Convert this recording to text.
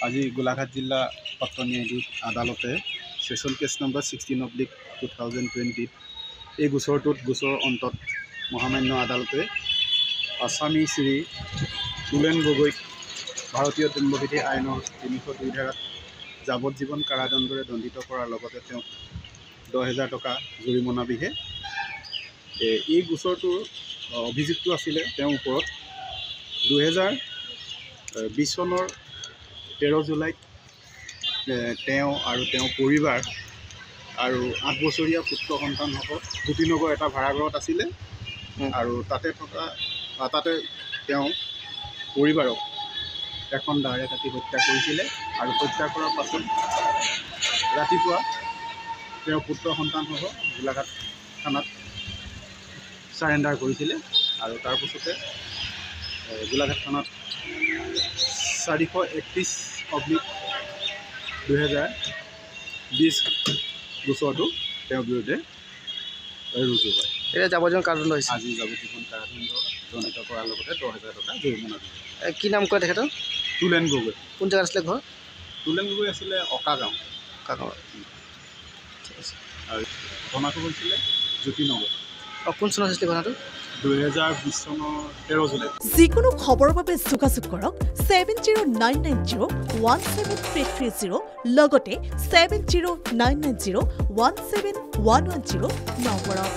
আজি গোলাঘাট জিলা সত্ৰ ন্যায়াধীশ আদালতে সেশন কেছ নম্বৰ 16/2020 এই গোচৰ অন্তত মহামান্য আদালতে আসামী শ্ৰী তুলেন গগৈক ভাৰতীয় দণ্ডবিধি আইনৰ 302 ধাৰাত যাৱজ্জীৱন কাৰাদণ্ডৰে দণ্ডিত কৰাৰ লগতে তেওঁক 10,000 টকা জৰিমনা বিহে এই গোচৰটোৰ অভিযুক্ত আছিলে তেওঁৰ ওপৰত 2020 চনৰ 13 জুলাইত তেওঁ আৰু তেওঁৰ পৰিবাৰ আৰু 8 বছৰীয়া পুত্ৰ সন্তানসহ গোপীনগৰ এটা ভাড়াঘৰত আছিলে আৰু তাতে তেওঁ পৰিবাৰক এখন দাৰে কাটি হত্যা কৰিছিলে আৰু হত্যা কৰাৰ পাছত ৰাতিপুৱা তেওঁৰ পুত্ৰ সন্তানসহ গোলাঘাট থানাত সাৰেণ্ডাৰ কৰিছিলে আৰু তাৰ পাছতে গোলাঘাট থানাত 431/2020 গোচৰটো তেওঁৰ বিৰুদ্ধে ৰুজু হয়। এটা যাৱজ্জীৱন কাৰাদণ্ড হৈছে। আজি যাৱজ্জীৱন কাৰাদণ্ড দণ্ডিত কৰাৰ লগতে 10,000 টকা জৰিমনা দিয়ে। কি নাম কয় তেখেতৰ? তুলেন গগৈ। কোন জেগাত আছিলে ঘৰ? তুলেন গগৈ আছিলে অকাগাঁও। ঠিক আছে। আৰু ঘটনাটো হৈছিলে জ্যোতিনগৰ। কোন চনত হৈছিলে ঘটনাটো? 2020 চনৰ 13 জুলাই। যিকোনো খবৰৰ বাবে যোগাযোগ কৰক 7099017330 লগতে 7099017110 নম্বৰত।